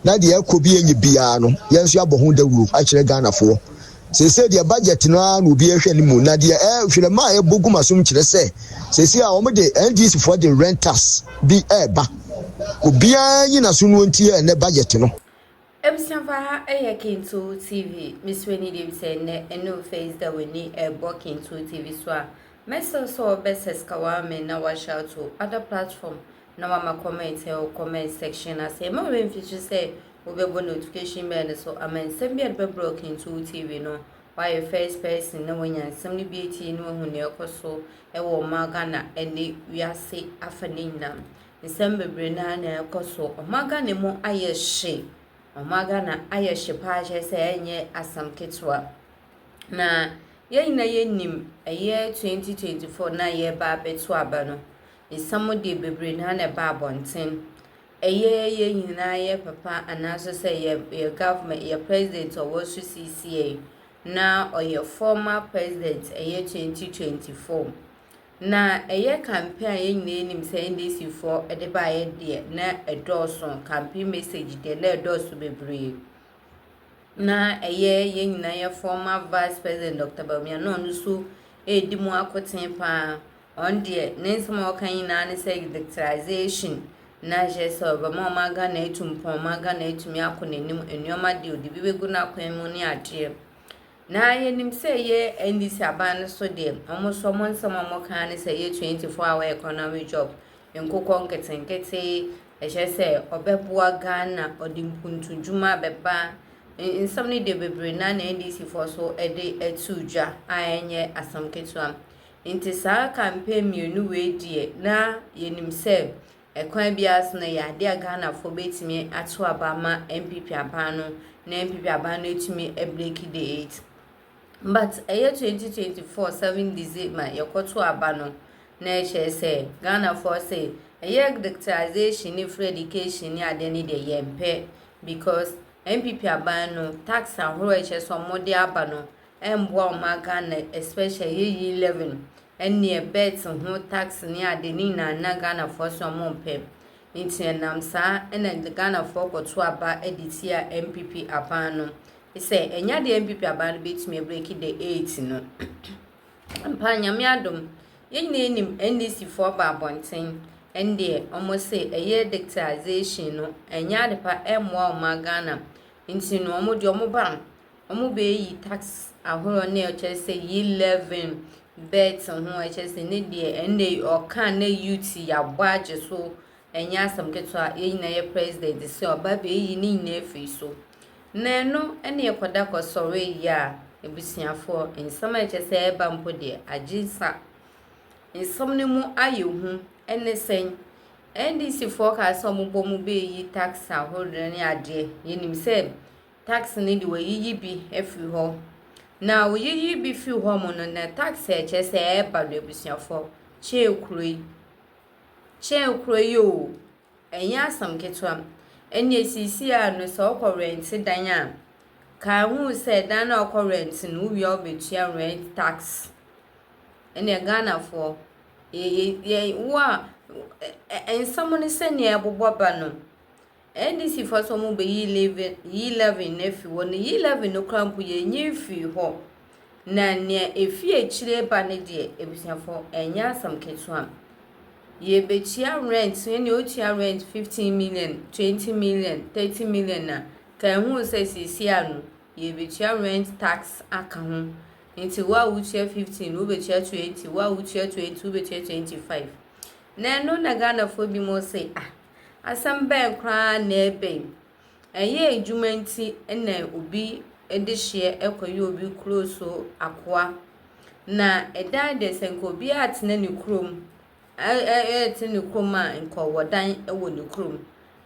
na de ekobi enyi bia no yenso abohu dawuro a kire Ghana fo se de budget no a no bi ehwe ni mu na de hwelema e boguma so mkire se a omo de NDC for the renters bi eba obia yi na so no nti e ne budget no Ebisianfa Kinto TV Miss Winnie Davidson eno face that we need a Kinto TV so message so best kawa me na wa shout to other platform na ma comment or comment section as e ma we feature say we be notification bell so amen send me be Kinto TV no why first person na wonya nsem ni bi eti no hu ne ekoso e wo magana ene wiase afani nam nsem bebre na ekoso o magana mo ayehye Omaga na ayehye paaje se enye asam ketwa na yeyina yenim eye 2024 na ye ba beto aba no nsamo de bebre na ba abonten eye yeyina ye papa anaso se ye government ye president or CCA na or your former president eye 2024 na eye campaign ye nim say NDC for e de ba ye de na edoso campaign message de na edoso bebre na eye nyina ye former vice president Dr. Bawumia no no so edi mu akoten pa on de nensem o kan na ne say digitalization na je so ba ma maga na etumpon maga na etumi akonenim enuoma de odi bibegu na kwan mu ne ade na yenim say ye NDC aban so de omoso monsama mo kan ne say ye 24-hour economic job enkokọ nketenkete ehye say obeboa Ghana odimpuntu juma beba nsam de bebre na NDC for so ede etudwa ayenye asamketua nti saa campaign mienu we die na yenim say ekwan bias na ya de Ghana for betimi ato abama MPP abano na MPP abano etimi break the 8 but year 2024 7 December yakoto abano na ehye say Ghana for say year digitalization ni free education ni ade ni de yempe because MPP abano tax ahoro ehye so mode abano emboa o Ghana especially year 11 enne bet ho tax ni ade ni na Ghana for so mompe nti nam sa ene Ghana for koto aba editia MPP abano say enya de MPP abano betimi break the 8 no ampa nyame adom yenyina enim NDC for ba bonten ende almost say eye digitalization no enya de pa emwa o Ghana nti no omo de omo ban omo be yi tax ahoro na e che say 11 bet ho e che say ne de ende o kan na youth ya bwaje so enya asam keto a yenyina ye president say oba be yi ni na efi so na no ene yekoda ko sore ya ebusiafo nsama eche se eba mpo de agisa nsam ne mu ayehu ene sen NDC forecast omo bomu be yi tax ahoro ne ade yenim se tax ne de wayiyi bi efi ho na wayiyi bi fi ho mo no na tax eche se eba do ebusiafo chekroi yo enya asam ketwa ene sisi a no so ko rent dan a ka hu se dan na ko rent no wi obetua rent tax ene Ghana for wa ensamo ne se ne abobo ba no NDC for so mo be yi 11 na fi wo ne 11 no krampo ye nyi fi ho na ne efi echire ba ne de ebusiafo enya asam ketwa ye betia rent any otia rent 15 million 20 million 30 million na ka hu se sisi anu ye betia rent tax aka hu nti wa utia 15 wo betia 20 wa utia 20 wo betia 25 na no na Ghana fo bi mo say asam ben kra na ebe eye ejumanti na obi edehye ekoye obi close akwa na edan de senko obi atena ne krom tini kroma nko wodan ewo ne krom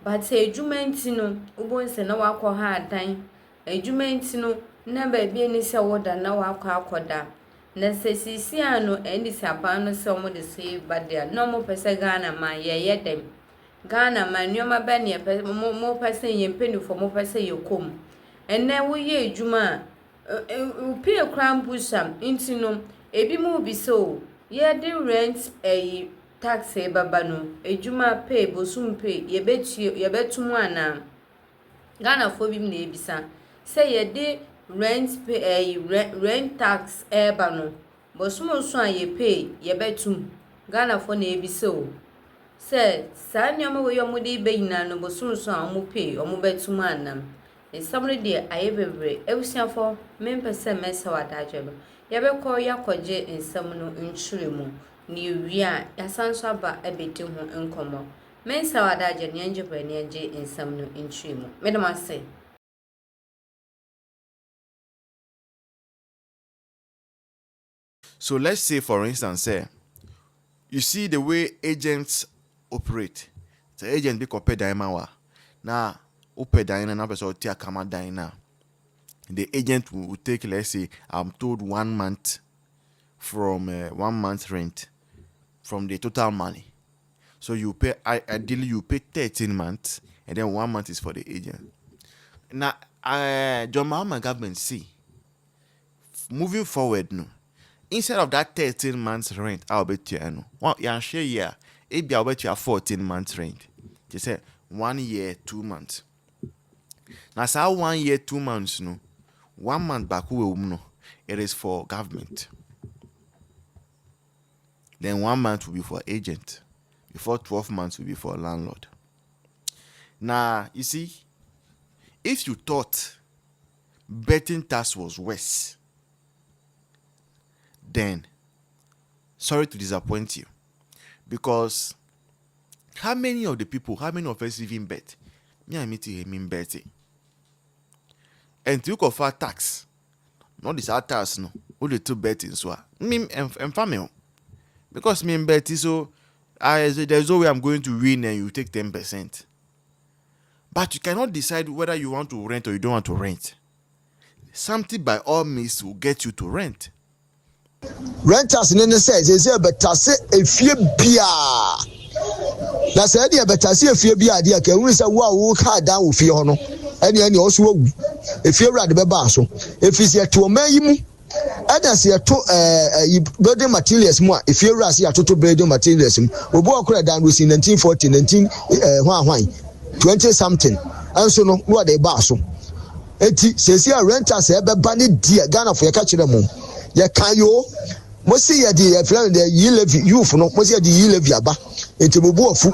but ejumanti no ubonse na wakọ ha adan ejumanti no na ba bia ni se woda na wakọ akoda na sesisi ano eni saban no se omo de se badia no mo pese Ghana ma ye dem Ghana ma nyoma ba ne mo pese ye mpeni mo pese ye kom enne wo ye ejuma upi ekrambusham intino ebi mu bi so ye de rent tax baba no ejuma pay bosum pay ye betumu ana Ghana for bi na ebisa say ye de rent pay rent tax eba no bosom so a ye pay ye betum Ghana for na ebisa o say saa nneɛma we omo de be nyina no bosom so a omo pay omo betum anam nsɛm no de aye bebre ebusiafo mempese mesa wadagye no ye bekɔ yakɔgye nsɛm no ntwiremu ni wi a yasanso aba ebedi ho nkɔmɔ mensa wadagye ne anje bre ne anje nsɛm no ntwiremu medem ase. So let's say, for instance, you see the way agents operate. The agent be copy daimawa. Now, open dina na person tia kama dina. The agent will take, let's say, I'm told 1 month from 1 month rent from the total money. So you pay, ideally you pay 13 months, and then 1 month is for the agent. Now, John Mahama government see, moving forward, no. Instead of that 13 months rent, I'll bet you, no. Well, yeah, share year, I'll bet you 14 months rent. They say 1 year, 2 months. Now, so 1 year, 2 months, no. 1 month back, no, it is for government. Then 1 month will be for agent. Before 12 months will be for landlord. Now, you see, if you thought betting tax was worse, then sorry to disappoint you. Because how many of us even bet? Me, I meet you, mean betting. And to look for tax, not this tax, no, all the two betting, so me and family. Because me betting, so there's no way I'm going to win and you take 10%. But you cannot decide whether you want to rent or you don't want to rent. Something by all means will get you to rent. Renters in the sense is a better say if you be that's idea better say if you be idea can we say wow card down with you no any also if you read the beba so if it's a to me others here to building materials more if you read here to building materials we bought down with 1940 20 something and so no what they bar so enti say renters e be ban dia Ghana for catch them ya kayo mo see ya di friend the levy youth no mo see di levy aba enti bobu afu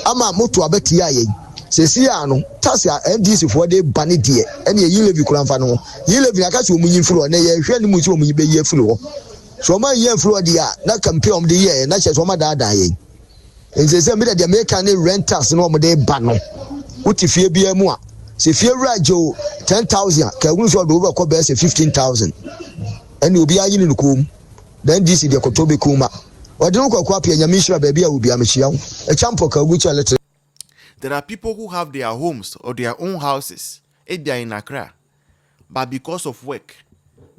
ama moto abeti aye say no tax ya NDC for dey ban die ene ye levy kura mfa no ye levy na catch omunyi furo na ye hwe ni mu si omunyi be ye furo so ma ye furo dia na campaign de ye na che so ma da ye enti say me de make any renters no mo dey ban no uti fie bia mu a se fie rajo 10,000 ka wu so do be ko be say 15,000 and you'll be a yin kum, then this is the Kotobe Kuma. Or don't go up here, Yamisha, baby, I will be a Michiel, a champoka, which are little. There are people who have their homes or their own houses, if they are in Accra, but because of work,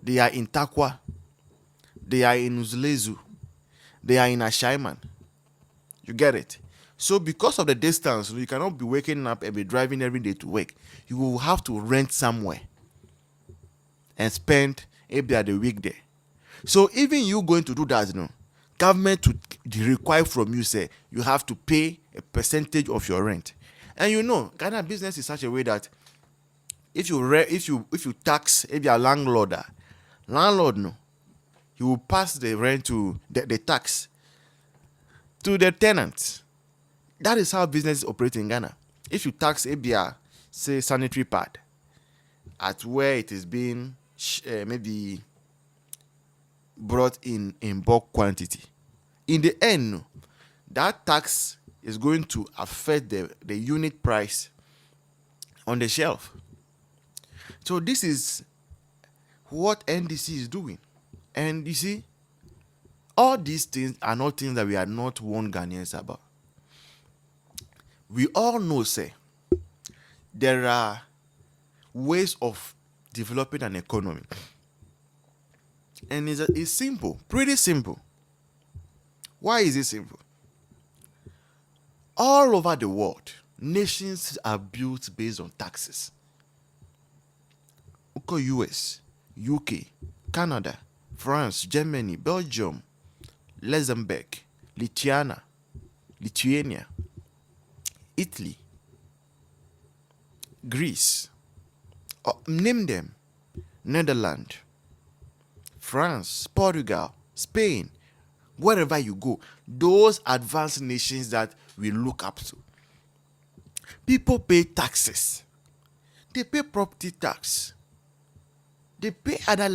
they are in Takwa, they are in Uzlezu, they are in Ashaiman. You get it? So because of the distance, you cannot be waking up and be driving every day to work. You will have to rent somewhere and spend maybe at the week there. So even you going to do that, government to require from you say you have to pay a percentage of your rent. And Ghana business is such a way that if you tax maybe a landlord he will pass the rent to the tax to the tenant. That is how business operates in Ghana. If you tax maybe say sanitary pad at where it is being maybe brought in bulk quantity, in the end that tax is going to affect the unit price on the shelf. So this is what NDC is doing. And you see, all these things are not things that we are not warned Ghanaians about. We all know, say, there are ways of developing an economy. And it's simple, pretty simple. Why is it simple? All over the world, nations are built based on taxes. US, UK, Canada, France, Germany, Belgium, Luxembourg, Lithuania, Italy. Greece, name them, Netherlands, France, Portugal, Spain, wherever you go, those advanced nations that we look up to. People pay taxes. They pay property tax. They pay other